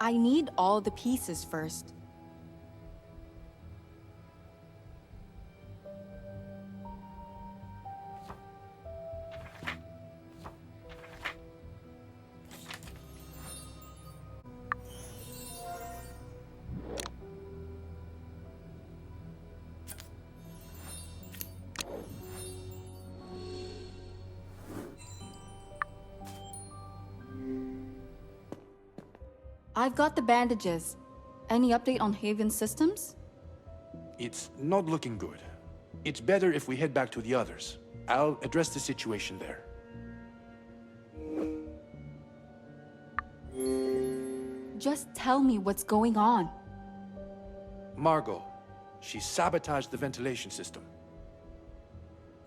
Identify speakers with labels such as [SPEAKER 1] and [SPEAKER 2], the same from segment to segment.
[SPEAKER 1] I need all the pieces first. I've got the bandages. Any update on Haven systems?
[SPEAKER 2] It's not looking good. It's better if we head back to the others. I'll address the situation there.
[SPEAKER 1] Just tell me what's going on.
[SPEAKER 2] Margot, she sabotaged the ventilation system.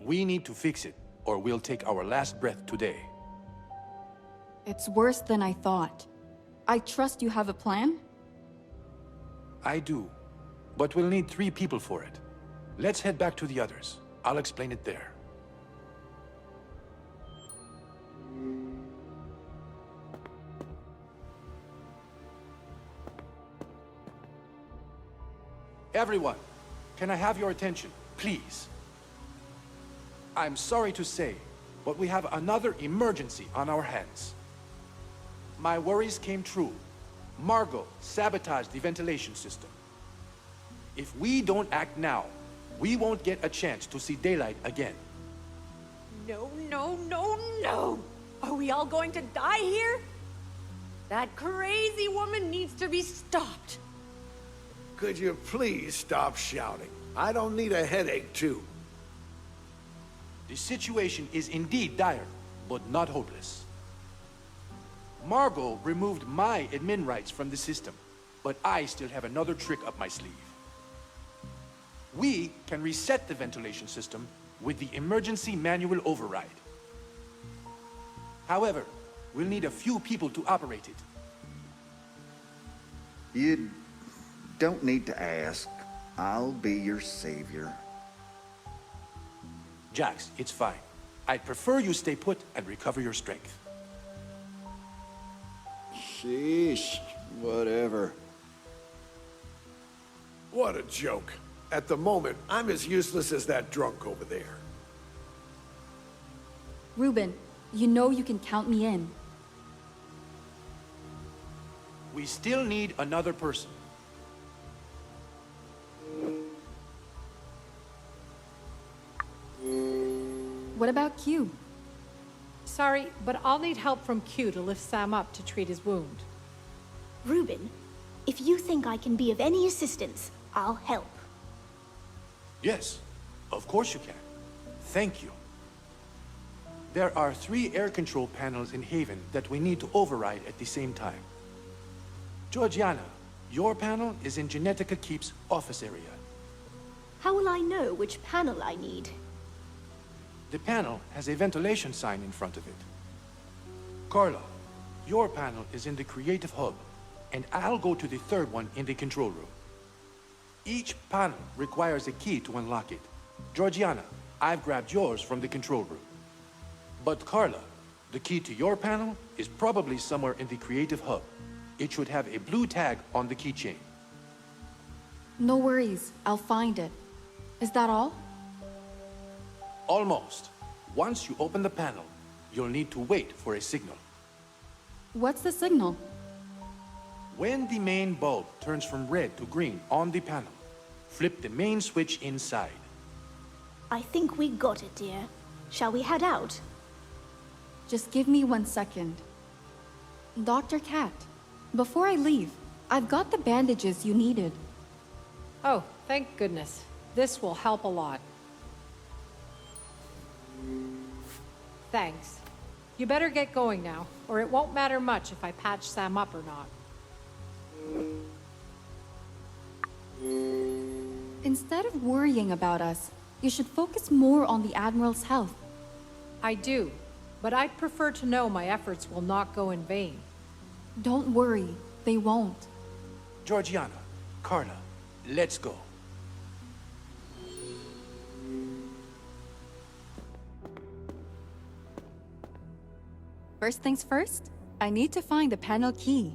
[SPEAKER 2] We need to fix it, or we'll take our last breath today.
[SPEAKER 1] It's worse than I thought. I trust you have a plan?
[SPEAKER 2] I do, but we'll need 3 people for it. Let's head back to the others. I'll explain it there. Everyone, can I have your attention, please? I'm sorry to say, but we have another emergency on our hands. My worries came true. Margot sabotaged the ventilation system. If we don't act now, we won't get a chance to see daylight again.
[SPEAKER 3] No, no, no, no! Are we all going to die here? That crazy woman needs to be stopped.
[SPEAKER 4] Could you please stop shouting? I don't need a headache, too.
[SPEAKER 2] The situation is indeed dire, but not hopeless. Margot removed my admin rights from the system, but I still have another trick up my sleeve. We can reset the ventilation system with the emergency manual override. However, we'll need a few people to operate it.
[SPEAKER 5] You don't need to ask. I'll be your savior.
[SPEAKER 2] Jax, it's fine. I'd prefer you stay put and recover your strength.
[SPEAKER 6] Sheesh, whatever.
[SPEAKER 4] What a joke. At the moment, I'm as useless as that drunk over there.
[SPEAKER 1] Ruben, you know you can count me in.
[SPEAKER 2] We still need another person.
[SPEAKER 1] What about Q?
[SPEAKER 7] Sorry, but I'll need help from Q to lift Sam up to treat his wound.
[SPEAKER 8] Ruben, if you think I can be of any assistance, I'll help.
[SPEAKER 2] Yes, of course you can. Thank you. There are 3 air control panels in Haven that we need to override at the same time. Georgiana, your panel is in Genetica Keep's office area.
[SPEAKER 8] How will I know which panel I need?
[SPEAKER 2] The panel has a ventilation sign in front of it. Carla, your panel is in the Creative Hub, and I'll go to the 3rd one in the control room. Each panel requires a key to unlock it. Georgiana, I've grabbed yours from the control room. But Carla, the key to your panel is probably somewhere in the Creative Hub. It should have a blue tag on the keychain.
[SPEAKER 1] No worries, I'll find it. Is that all?
[SPEAKER 2] Almost. Once you open the panel, you'll need to wait for a signal.
[SPEAKER 1] What's the signal?
[SPEAKER 2] When the main bulb turns from red to green on the panel, flip the main switch inside.
[SPEAKER 8] I think we got it, dear. Shall we head out?
[SPEAKER 1] Just give me 1 second. Dr. Cat, before I leave, I've got the bandages you needed.
[SPEAKER 7] Oh, thank goodness. This will help a lot. Thanks. You better get going now, or it won't matter much if I patch Sam up or not.
[SPEAKER 1] Instead of worrying about us, you should focus more on the Admiral's health.
[SPEAKER 7] I do, but I'd prefer to know my efforts will not go in vain.
[SPEAKER 1] Don't worry, they won't.
[SPEAKER 2] Georgiana, Carla, let's go.
[SPEAKER 1] First things first, I need to find the panel key.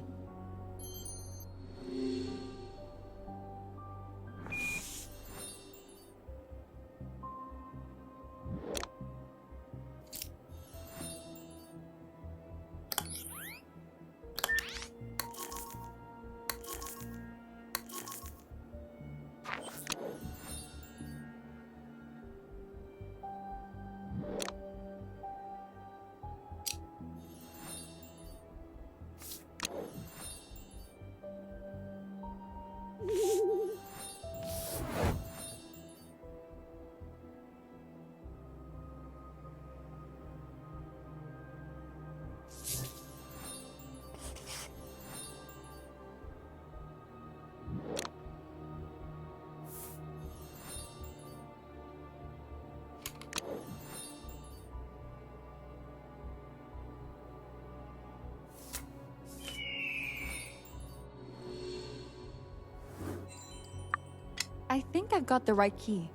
[SPEAKER 1] I think I've got the right key.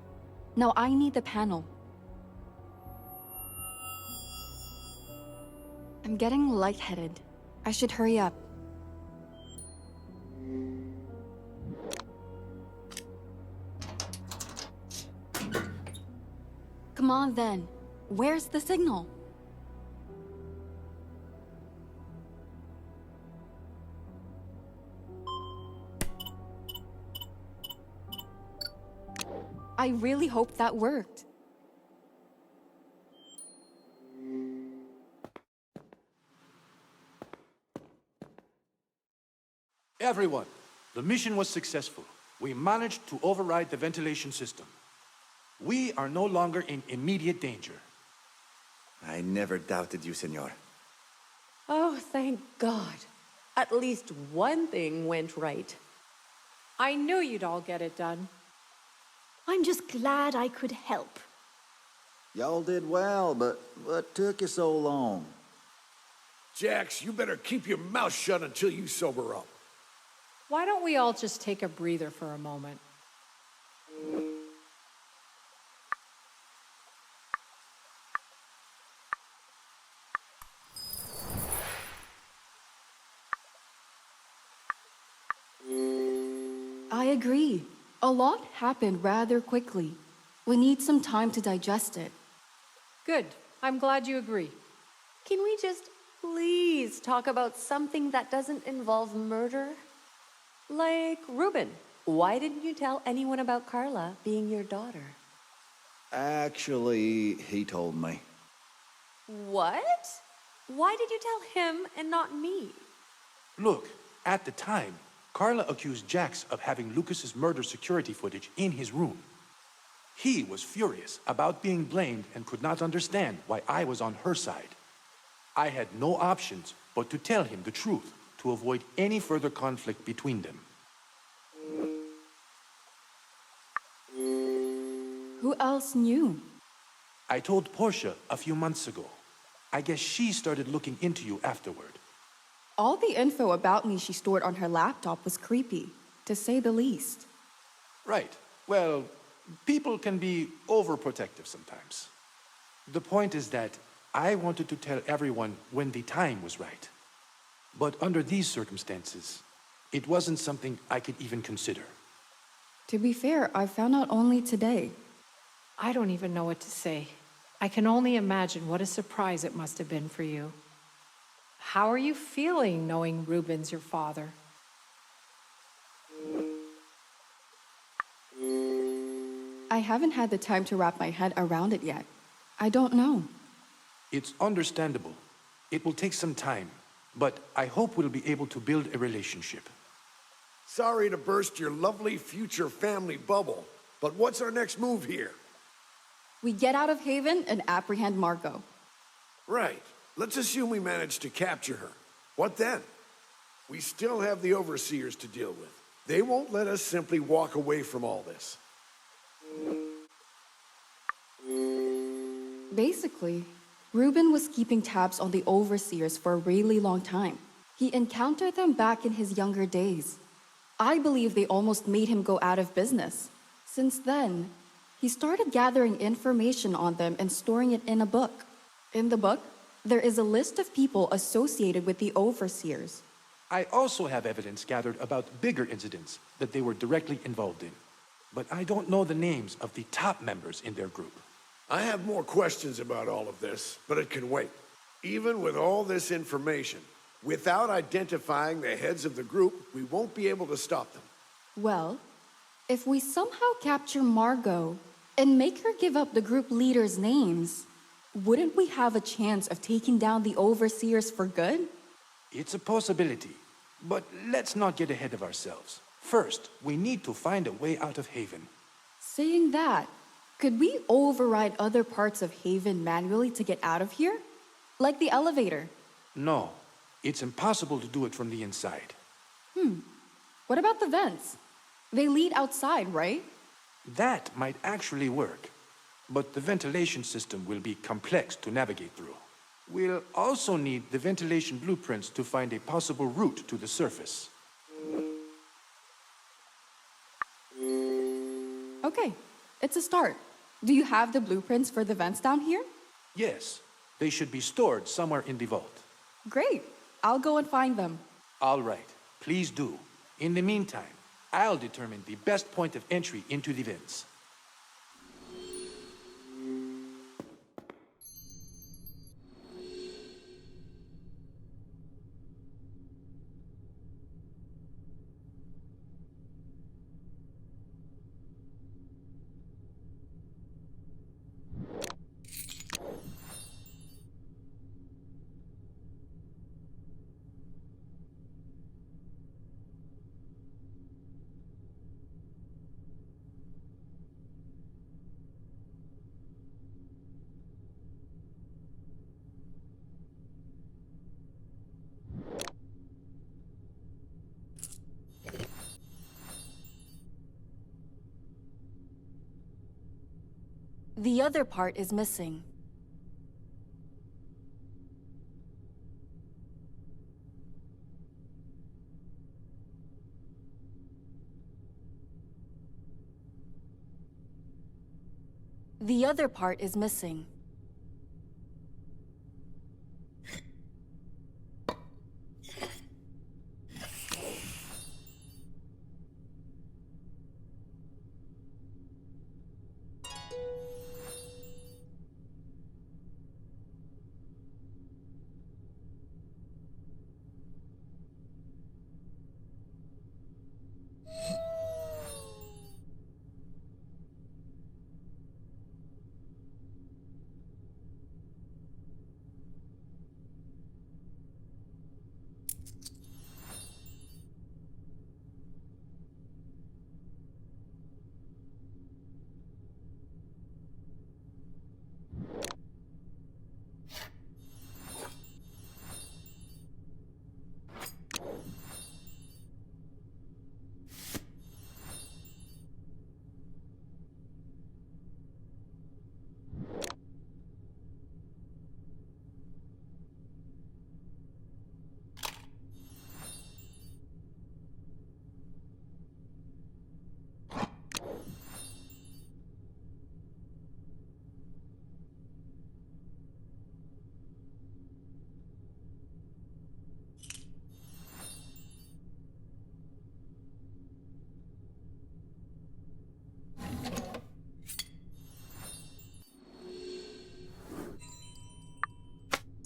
[SPEAKER 1] Now I need the panel. I'm getting lightheaded. I should hurry up. Come on then. Where's the signal? I really hope that worked.
[SPEAKER 2] Everyone, the mission was successful. We managed to override the ventilation system. We are no longer in immediate danger.
[SPEAKER 9] I never doubted you, senor.
[SPEAKER 3] Oh, thank God. At least one thing went right.
[SPEAKER 7] I knew you'd all get it done.
[SPEAKER 8] I'm just glad I could help.
[SPEAKER 5] Y'all did well, but what took you so long?
[SPEAKER 4] Jax, you better keep your mouth shut until you sober up.
[SPEAKER 7] Why don't we all just take a breather for a moment?
[SPEAKER 1] I agree. A lot happened rather quickly. We need some time to digest it.
[SPEAKER 7] Good. I'm glad you agree.
[SPEAKER 3] Can we just please talk about something that doesn't involve murder? Like Ruben, why didn't you tell anyone about Carla being your daughter?
[SPEAKER 5] Actually, he told me.
[SPEAKER 3] What? Why did you tell him and not me?
[SPEAKER 2] Look, at the time, Carla accused Jax of having Lucas's murder security footage in his room. He was furious about being blamed and could not understand why I was on her side. I had no options but to tell him the truth to avoid any further conflict between them.
[SPEAKER 1] Who else knew?
[SPEAKER 2] I told Portia a few months ago. I guess she started looking into you afterward.
[SPEAKER 1] All the info about me she stored on her laptop was creepy, to say the least.
[SPEAKER 2] Right. Well, people can be overprotective sometimes. The point is that I wanted to tell everyone when the time was right. But under these circumstances, it wasn't something I could even consider.
[SPEAKER 1] To be fair, I found out only today.
[SPEAKER 7] I don't even know what to say. I can only imagine what a surprise it must have been for you. How are you feeling knowing Ruben's your father?
[SPEAKER 1] I haven't had the time to wrap my head around it yet. I don't know.
[SPEAKER 2] It's understandable. It will take some time, but I hope we'll be able to build a relationship.
[SPEAKER 4] Sorry to burst your lovely future family bubble, but what's our next move here?
[SPEAKER 1] We get out of Haven and apprehend Margot.
[SPEAKER 4] Right. Let's assume we managed to capture her. What then? We still have the overseers to deal with. They won't let us simply walk away from all this.
[SPEAKER 1] Basically, Ruben was keeping tabs on the overseers for a really long time. He encountered them back in his younger days. I believe they almost made him go out of business. Since then, he started gathering information on them and storing it in a book. In the book, there is a list of people associated with the overseers.
[SPEAKER 2] I also have evidence gathered about bigger incidents that they were directly involved in. But I don't know the names of the top members in their group.
[SPEAKER 4] I have more questions about all of this, but it can wait. Even with all this information, without identifying the heads of the group, we won't be able to stop them.
[SPEAKER 1] Well, if we somehow capture Margot and make her give up the group leaders' names, wouldn't we have a chance of taking down the overseers for good?
[SPEAKER 2] It's a possibility, but let's not get ahead of ourselves. First, we need to find a way out of Haven.
[SPEAKER 1] Saying that, could we override other parts of Haven manually to get out of here? Like the elevator?
[SPEAKER 2] No, it's impossible to do it from the inside.
[SPEAKER 1] What about the vents? They lead outside, right?
[SPEAKER 2] That might actually work, but the ventilation system will be complex to navigate through. We'll also need the ventilation blueprints to find a possible route to the surface.
[SPEAKER 1] Okay, it's a start. Do you have the blueprints for the vents down here?
[SPEAKER 2] Yes, they should be stored somewhere in the vault.
[SPEAKER 1] Great. I'll go and find them.
[SPEAKER 2] All right, please do. In the meantime, I'll determine the best point of entry into the vents.
[SPEAKER 1] The other part is missing. The other part is missing.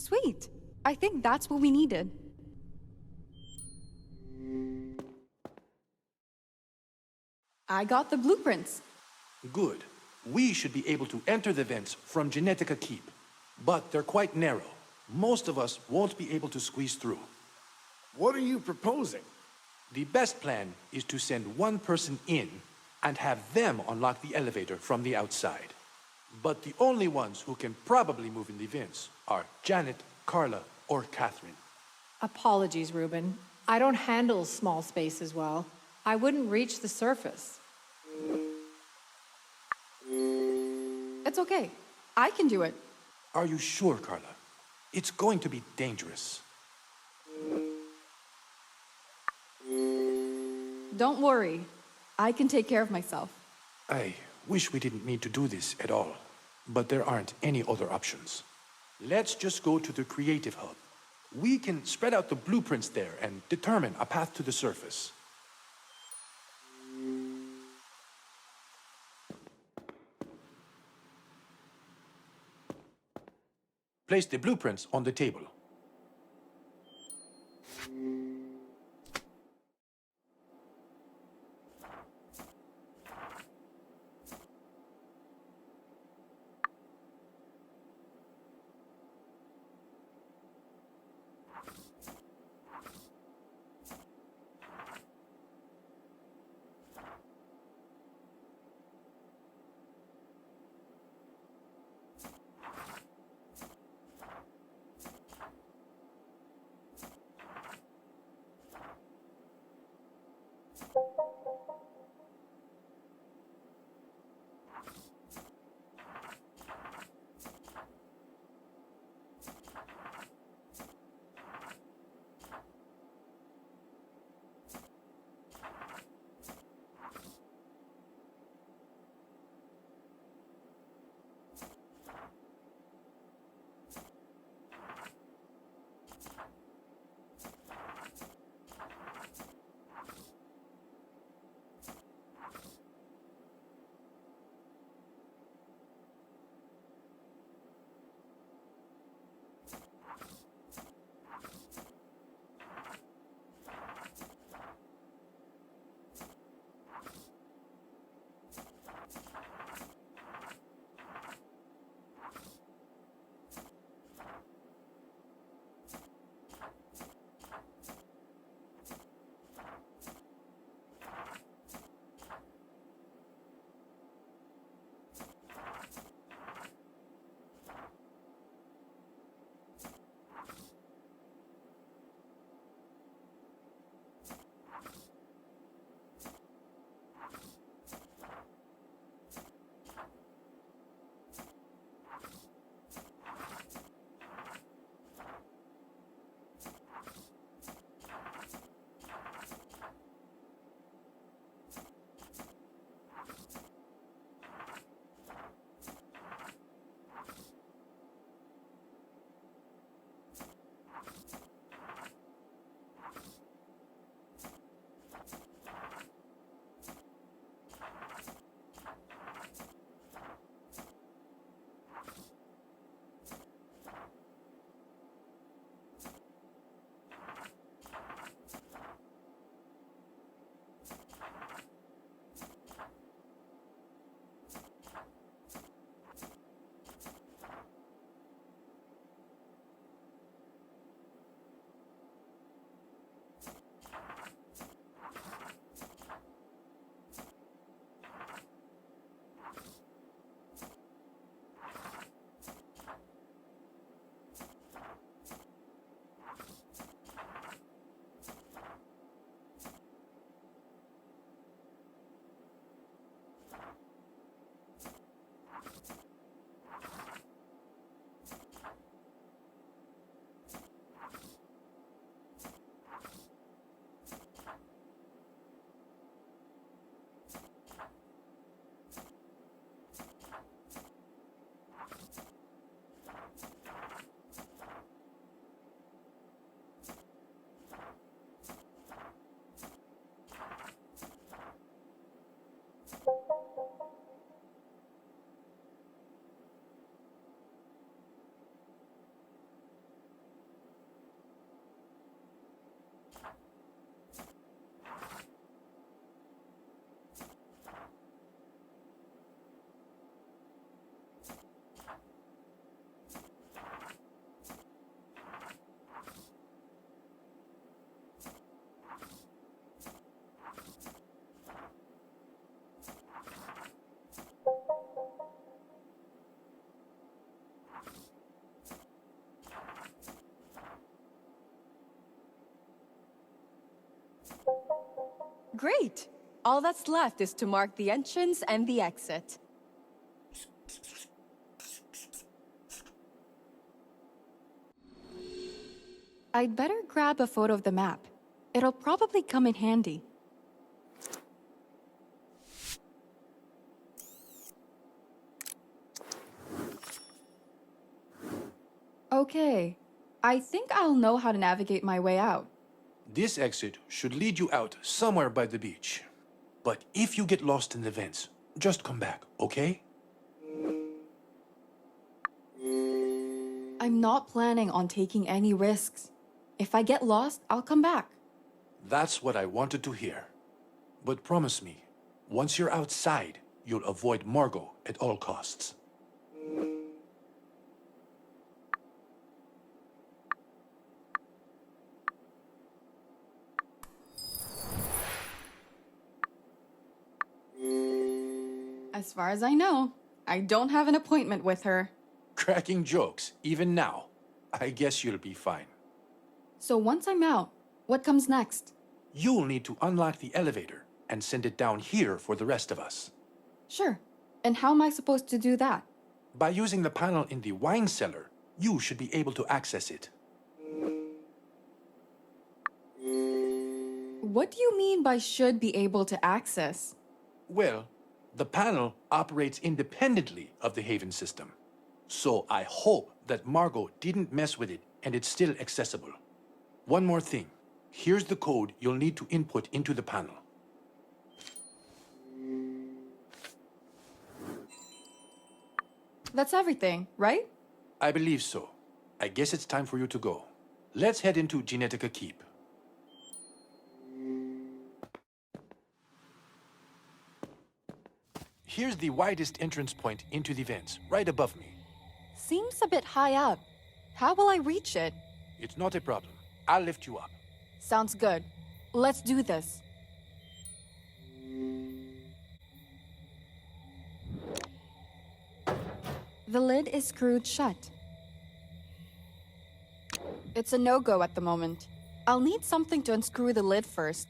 [SPEAKER 1] Sweet. I think that's what we needed. I got the blueprints.
[SPEAKER 2] Good. We should be able to enter the vents from Genetica Keep. But they're quite narrow. Most of us won't be able to squeeze through.
[SPEAKER 4] What are you proposing?
[SPEAKER 2] The best plan is to send one person in and have them unlock the elevator from the outside. But the only ones who can probably move in the vents are Janet, Carla, or Catherine.
[SPEAKER 7] Apologies, Ruben. I don't handle small spaces well. I wouldn't reach the surface.
[SPEAKER 1] It's okay. I can do it.
[SPEAKER 2] Are you sure, Carla? It's going to be dangerous.
[SPEAKER 1] Don't worry. I can take care of myself.
[SPEAKER 2] I wish we didn't need to do this at all, but there aren't any other options. Let's just go to the Creative Hub. We can spread out the blueprints there and determine a path to the surface. Place the blueprints on the table.
[SPEAKER 1] great! All that's left is to mark the entrance and the exit. I'd better grab a photo of the map. It'll probably come in handy. Okay, I think I'll know how to navigate my way out.
[SPEAKER 2] This exit should lead you out somewhere by the beach. But if you get lost in the vents, just come back, okay?
[SPEAKER 1] I'm not planning on taking any risks. If I get lost, I'll come back.
[SPEAKER 2] That's what I wanted to hear. But promise me, once you're outside, you'll avoid Margot at all costs.
[SPEAKER 1] As far as I know, I don't have an appointment with her.
[SPEAKER 2] Cracking jokes, even now. I guess you'll be fine.
[SPEAKER 1] So once I'm out, what comes next?
[SPEAKER 2] You'll need to unlock the elevator and send it down here for the rest of us.
[SPEAKER 1] Sure. And how am I supposed to do that?
[SPEAKER 2] By using the panel in the wine cellar, you should be able to access it.
[SPEAKER 1] What do you mean by should be able to access?
[SPEAKER 2] Well, the panel operates independently of the Haven system. So I hope that Margot didn't mess with it and it's still accessible. One more thing. Here's the code you'll need to input into the panel.
[SPEAKER 1] That's everything, right?
[SPEAKER 2] I believe so. I guess it's time for you to go. Let's head into Genetica Keep. Here's the widest entrance point into the vents, right above me.
[SPEAKER 1] Seems a bit high up. How will I reach it?
[SPEAKER 2] It's not a problem. I'll lift you up.
[SPEAKER 1] Sounds good. Let's do this. The lid is screwed shut. It's a no-go at the moment. I'll need something to unscrew the lid first.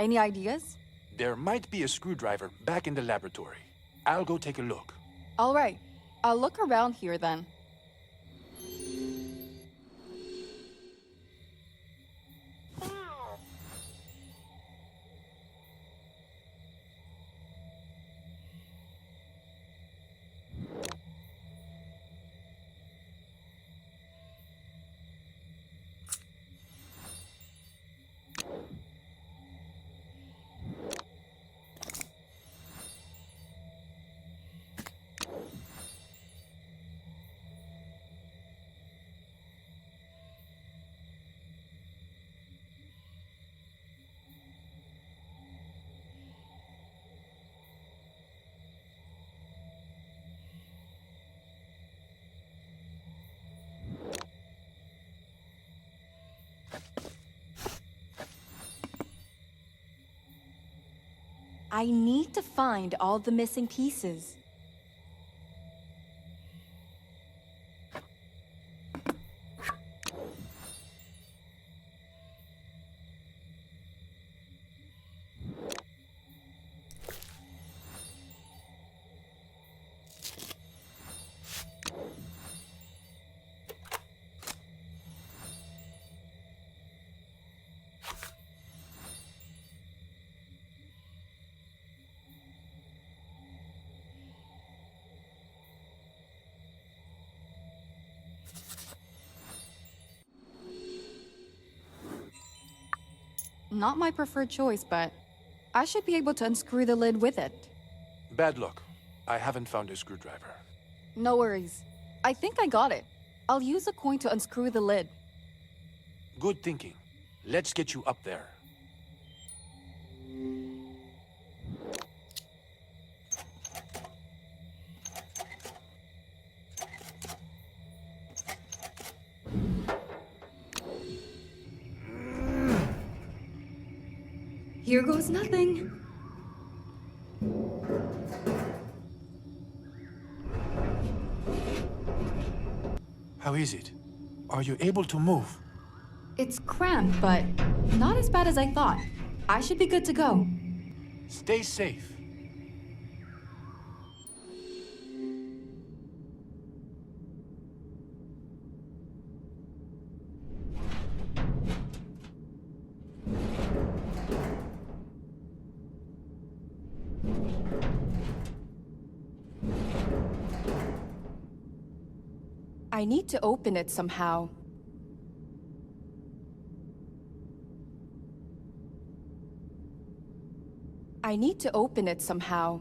[SPEAKER 1] Any ideas?
[SPEAKER 2] There might be a screwdriver back in the laboratory. I'll go take a look.
[SPEAKER 1] All right. I'll look around here then. I need to find all the missing pieces. Not my preferred choice, but I should be able to unscrew the lid with it.
[SPEAKER 2] Bad luck. I haven't found a screwdriver.
[SPEAKER 1] No worries. I think I got it. I'll use a coin to unscrew the lid.
[SPEAKER 2] Good thinking. Let's get you up there.
[SPEAKER 1] Here goes nothing.
[SPEAKER 2] How is it? Are you able to move?
[SPEAKER 1] It's cramped, but not as bad as I thought. I should be good to go.
[SPEAKER 2] Stay safe.
[SPEAKER 1] I need to open it somehow. I need to open it somehow.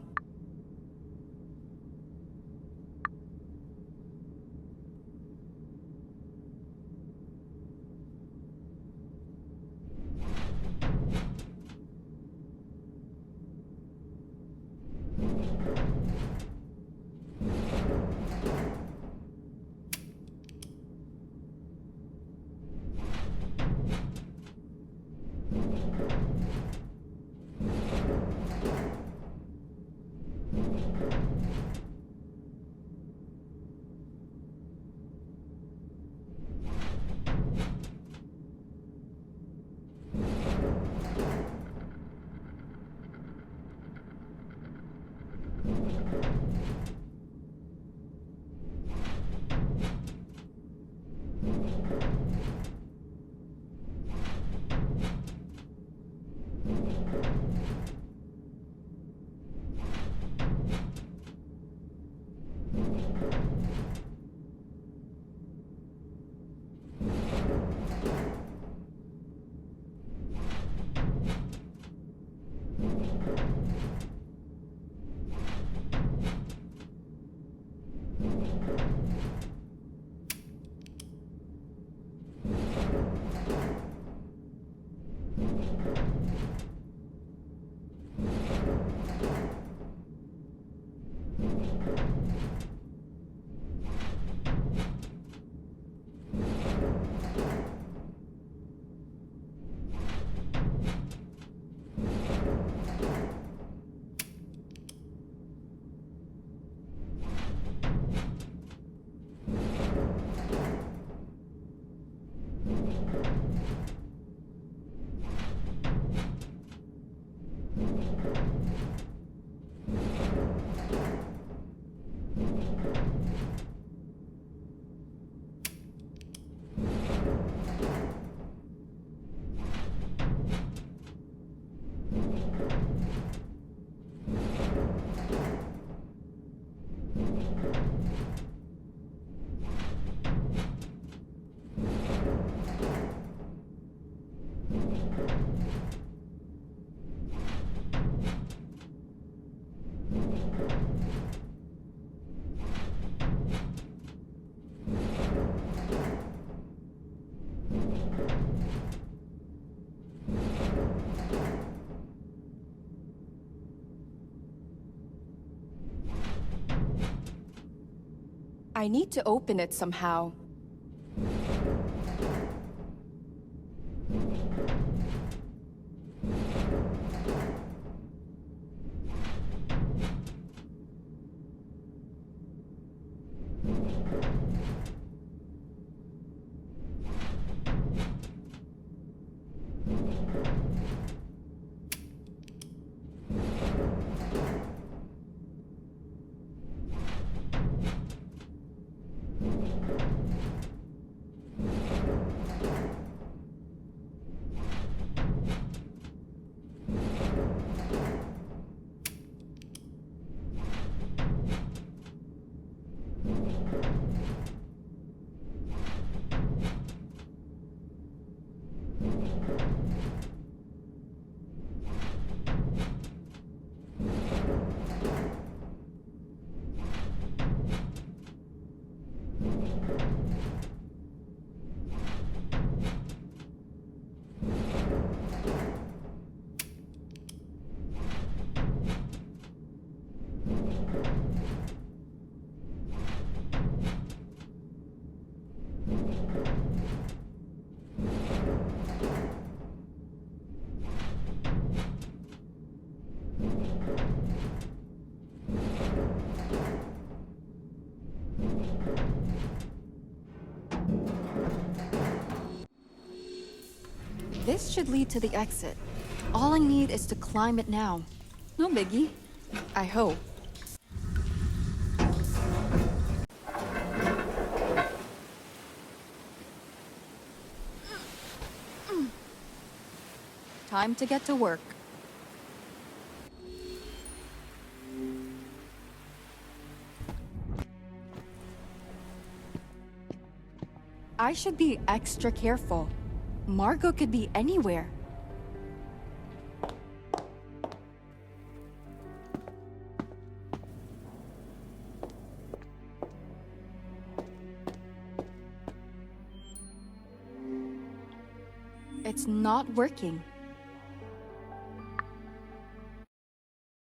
[SPEAKER 1] I need to open it somehow. This should lead to the exit. All I need is to climb it now. No biggie. I hope. Time to get to work. I should be extra careful. Margot could be anywhere. It's not working.